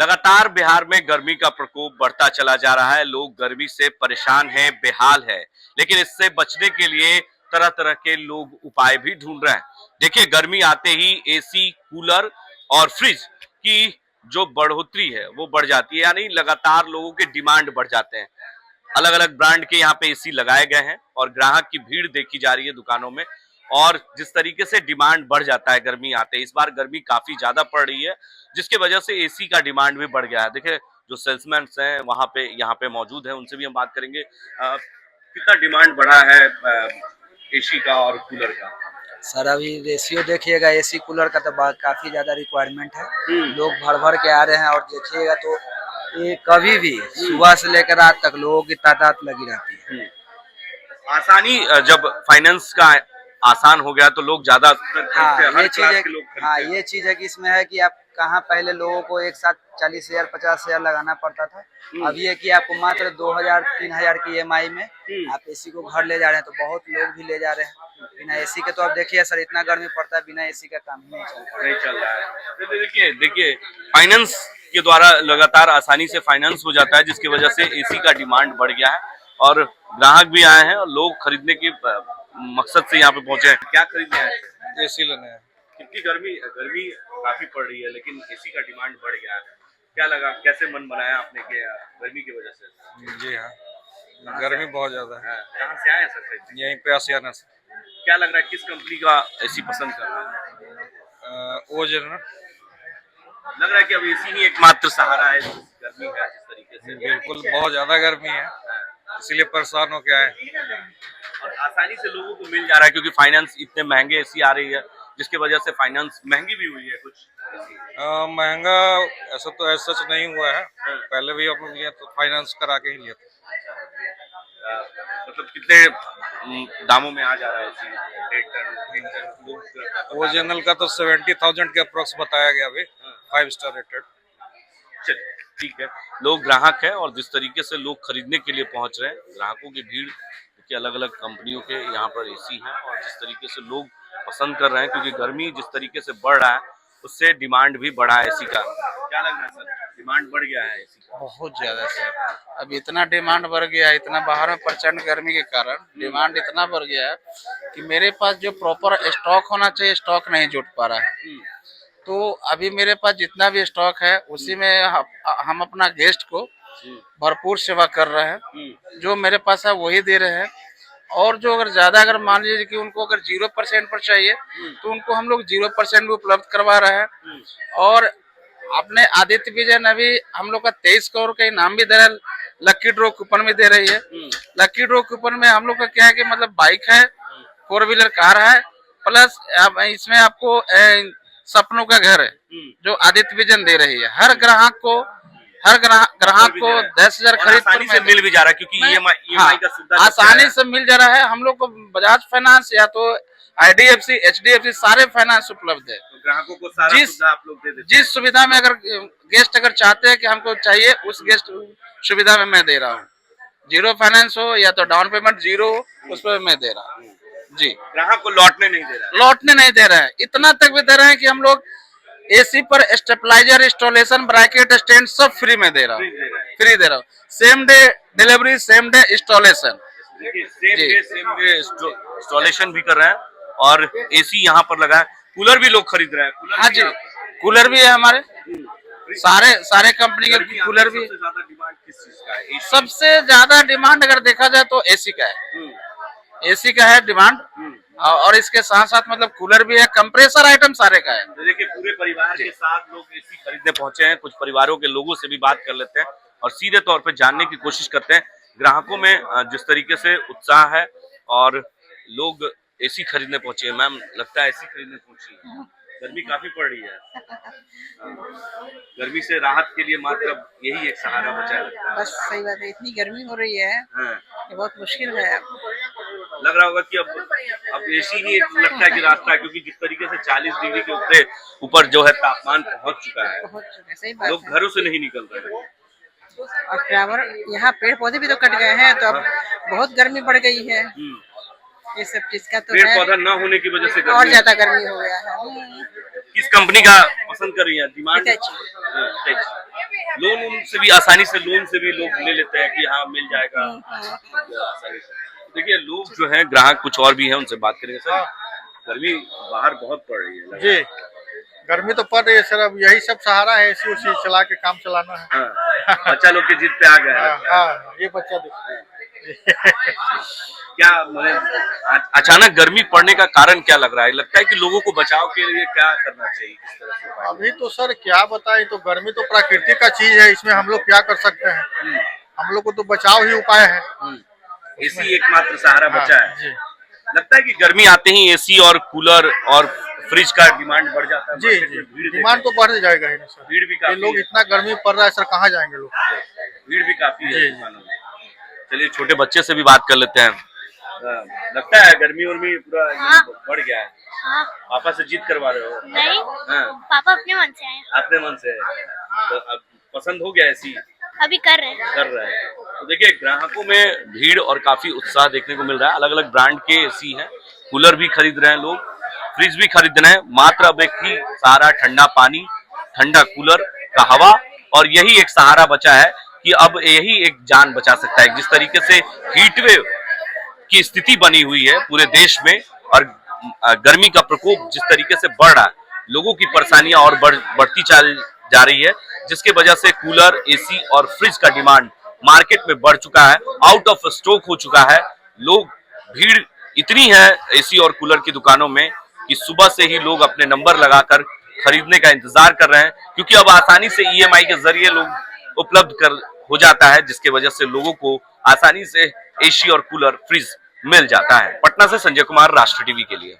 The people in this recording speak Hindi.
लगातार बिहार में गर्मी का प्रकोप बढ़ता चला जा रहा है। लोग गर्मी से परेशान हैं, बेहाल है, लेकिन इससे बचने के लिए तरह तरह के लोग उपाय भी ढूंढ रहे हैं। देखिए, गर्मी आते ही एसी, कूलर और फ्रिज की जो बढ़ोतरी है वो बढ़ जाती है, यानी लगातार लोगों के डिमांड बढ़ जाते हैं। अलग अलग ब्रांड के यहाँ पे एसी लगाए गए हैं और ग्राहक की भीड़ देखी जा रही है दुकानों में। और जिस तरीके से डिमांड बढ़ जाता है गर्मी आते, इस बार गर्मी काफी ज्यादा पड़ रही है, जिसकी वजह से एसी का डिमांड भी बढ़ गया है। देखिए, जो सेल्समैन हैं वहां पे यहाँ पे मौजूद है, उनसे भी हम बात करेंगे। कितना डिमांड बढ़ा है एसी का और कूलर का? सर अभी रेशियो देखिएगा, एसी कूलर का तो काफी ज्यादा रिक्वायरमेंट है। लोग भर भर के आ रहे हैं और देखिएगा तो ये कभी भी सुबह से लेकर रात तक लोगों की तादाद लगी रहती है। आसानी, जब फाइनेंस का आसान हो गया तो लोग ज्यादा ये चीज है कि इसमें है कि आप कहाँ पहले लोगों को एक साथ 40,000 50,000 लगाना पड़ता था। अब ये कि आपको मात्र 2,000 3,000 की EMI में आप एसी को घर ले जा रहे हैं, तो बहुत लोग भी ले जा रहे हैं। बिना एसी के तो आप देखिए सर, इतना गर्मी पड़ता है, बिना एसी का काम ही नहीं चल रहा है। देखिए, फाइनेंस के द्वारा लगातार आसानी से फाइनेंस हो जाता है, जिसकी वजह से एसी का डिमांड बढ़ गया है और ग्राहक भी आए हैं और लोग खरीदने के मकसद से यहाँ पे पहुंचे हैं। क्या खरीदने आए हैं? एसी लेने हैं। कितनी गर्मी काफी पड़ रही है, लेकिन एसी का डिमांड बढ़ गया है। क्या लगा, कैसे मन बनाया आपने कि गर्मी की वजह से? जी हाँ, गर्मी बहुत ज्यादा है। कहाँ से आए हैं सर? यहीं पे आसियाना से। क्या लग रहा है, किस कंपनी का एसी पसंद कर रहे हैं? ओजन लग रहा है कि अब एसी ही एकमात्र सहारा है, गर्मी का जिस तरीके से। बिल्कुल, बहुत ज्यादा गर्मी है, इसीलिए परेशान हो के आए। और आसानी से लोगों को मिल जा रहा है, क्योंकि फाइनेंस इतने महंगे एसी आ रही है, जिसकी वजह से फाइनेंस महंगी भी हुई है कुछ। महंगा ऐसा तो ऐसा सच नहीं हुआ है, पहले भी हम लिए तो फाइनेंस करा के ही लिए थे। मतलब कितने दामों में आ जा रहा है? ओरिजिनल का तो 70,000 के अप्रोक्स बताया गया अभी, 5 स्टार रेटेड। चलिए, ठीक है। लोग ग्राहक है और जिस तरीके से लोग खरीदने के लिए पहुंच रहे हैं, ग्राहकों की भीड़ कि अलग अलग कंपनियों के यहाँ पर एसी हैं और जिस तरीके से लोग पसंद कर रहे हैं, क्योंकि गर्मी जिस तरीके से बढ़ रहा है उससे डिमांड भी बढ़ा है एसी का। क्या लग रहा है सर, डिमांड बढ़ गया है एसी का? बहुत ज्यादा सर, अब इतना डिमांड बढ़ गया है, इतना बाहर में प्रचंड गर्मी के कारण डिमांड इतना बढ़ गया है कि मेरे पास जो प्रॉपर स्टॉक होना चाहिए, स्टॉक नहीं जुट पा रहा है। तो अभी मेरे पास जितना भी स्टॉक है उसी में हम अपना गेस्ट को भरपूर सेवा कर रहे हैं। जो मेरे पास है वही दे रहे हैं, और जो अगर ज्यादा, अगर मान लीजिए कि उनको अगर 0% पर चाहिए तो उनको हम लोग 0% भी उपलब्ध करवा रहे हैं। और अपने आदित्य विजय ने भी हम लोग का 23 करोड़ का इनाम भी दे रहे हैं, लक्की ड्रॉ कूपन भी दे रही है। लक्की ड्रॉ कूपन में हम लोग का क्या है कि मतलब बाइक है, 4 व्हीलर कार है, प्लस इसमें आपको सपनों का घर है जो आदित्य विजन दे रही है। हर ग्राहक को 10,000 खरीद आसानी से मिल भी जा रहा है, क्योंकि EMI का सुविधा आसानी से मिल जा रहा है। हम लोग को बजाज फाइनेंस या तो IDFC, HDFC सारे फाइनेंस उपलब्ध है। तो ग्राहकों को सारा सुविधा आप लोग दे देते हैं। जिस सुविधा में अगर गेस्ट अगर चाहते हैं कि हमको चाहिए, उस गेस्ट सुविधा में मैं दे रहा हूँ। 0 फाइनेंस हो या तो डाउन पेमेंट 0 हो, उस पर मैं दे रहा हूँ जी। ग्राहक को लौटने नहीं दे रहा है। इतना तक भी दे रहे हैं कि हम लोग एसी पर स्टेबलाइजर इंस्टॉलेशन, ब्रैकेट स्टैंड सब फ्री में दे रहा हूँ। Same day delivery, same day installation, same day installation भी कर रहे हैं। और एसी यहाँ पर लगा है, कूलर भी लोग खरीद रहे हैं। हाँ जी, कूलर भी है हमारे, सारे कंपनी के कूलर भी। सबसे ज्यादा डिमांड अगर देखा जाए तो एसी का है, एसी का है डिमांड। और इसके साथ साथ मतलब कूलर भी है, कंप्रेसर आइटम सारे का है। देखिए, पूरे परिवार के साथ लोग एसी खरीदने पहुंचे हैं। कुछ परिवारों के लोगों से भी बात कर लेते हैं और सीधे तौर पे जानने की कोशिश करते हैं ग्राहकों में जिस तरीके से उत्साह है और लोग एसी खरीदने पहुंचे हैं। मैम, लगता है एसी खरीदने पहुंची है, गर्मी काफी पड़ रही है। गर्मी से राहत के लिए मात्र यही एक सहारा बचा है। बस सही बात है, इतनी गर्मी हो रही है, ये बहुत मुश्किल है। लग रहा होगा कि अब एसी ही लगता है कि रास्ता है, क्योंकि जिस तरीके से 40 डिग्री के ऊपर जो है तापमान पहुंच चुका है, सही बात लोग घरों से नहीं निकल रहे हैं। और फ्लावर, यहाँ पेड़ पौधे भी तो कट गए हैं, तो अब बहुत गर्मी बढ़ गई है। ये सब चीज का तो पेड़ पौधा न होने की वजह से और ज्यादा गर्मी हो गया है। किस कंपनी का पसंद कर रही है? डिमांड लोन से भी आसानी से लोन से भी लोग ले लेते हैं कि हाँ मिल जाएगा आसानी से। देखिए लोग जो हैं ग्राहक कुछ और भी हैं, उनसे बात करेंगे। सर गर्मी बाहर बहुत पड़ रही है। जी, गर्मी तो पड़ रही है सर। अब यही सब सहारा है, एसी उसी चला के काम चलाना है। हाँ, बच्चा लोग की जिद पे आ गया है। हाँ, ये बच्चा देखो। क्या मतलब अचानक गर्मी पड़ने का कारण क्या लग रहा है? लगता है कि लोगों को बचाव के लिए क्या करना चाहिए, किस तरह से उपाय? अभी तो सर क्या बताएं, तो गर्मी तो प्राकृतिक का चीज है, इसमें हम लोग क्या कर सकते हैं। हम लोग को तो बचाव ही उपाय है। एसी एकमात्र सहारा हाँ, बचा है। जी लगता है कि गर्मी आते ही एसी और कूलर और फ्रिज का डिमांड बढ़ जाता है। जी मार्केट जी, में भीड़ डिमांड तो बढ़ जाएगा ही ना सर। भीड़ भी ये काफी लोग है। इतना गर्मी पड़ रहा है सर, कहाँ जाएंगे लोग। भीड़ भी काफी है जी। दुकानों में। चलिए छोटे बच्चे से भी बात कर लेते हैं। लगता है गर्मी उर्मी पूरा हाँ। बढ़ गया है। हाँ। पापा से जिद करवा रहे हो? नहीं, हाँ। पापा अपने मन से आए। अपने मन से तो अब पसंद हो गया ऐसी अभी कर रहे हैं। कर रहे हैं। तो देखिए ग्राहकों में भीड़ और काफी उत्साह देखने को मिल रहा है। अलग अलग ब्रांड के एसी हैं, कूलर भी खरीद रहे हैं लोग, फ्रिज भी खरीद रहे हैं। मात्र अब एक ही सहारा ठंडा पानी, ठंडा कूलर का हवा, और यही एक सहारा बचा है कि अब यही एक जान बचा सकता है। जिस तरीके से हीटवेव की स्थिति बनी हुई है पूरे देश में और गर्मी का प्रकोप जिस तरीके से बढ़ रहा है, लोगों की परेशानियां और बढ़ती चल जा रही है, जिसके वजह से कूलर, एसी और फ्रिज का डिमांड मार्केट में बढ़ चुका है, आउट ऑफ स्टॉक हो चुका है। लोग भीड़ इतनी है एसी और कूलर की दुकानों में कि सुबह से ही लोग अपने नंबर लगाकर खरीदने का इंतजार कर रहे हैं, क्योंकि अब आसानी से ईएमआई के जरिए लोग उपलब्ध कर हो जाता है, जिसके वजह से लोगों को आसानी से एसी और कूलर, फ्रिज मिल जाता है। पटना से संजय कुमार, राष्ट्र टीवी के लिए।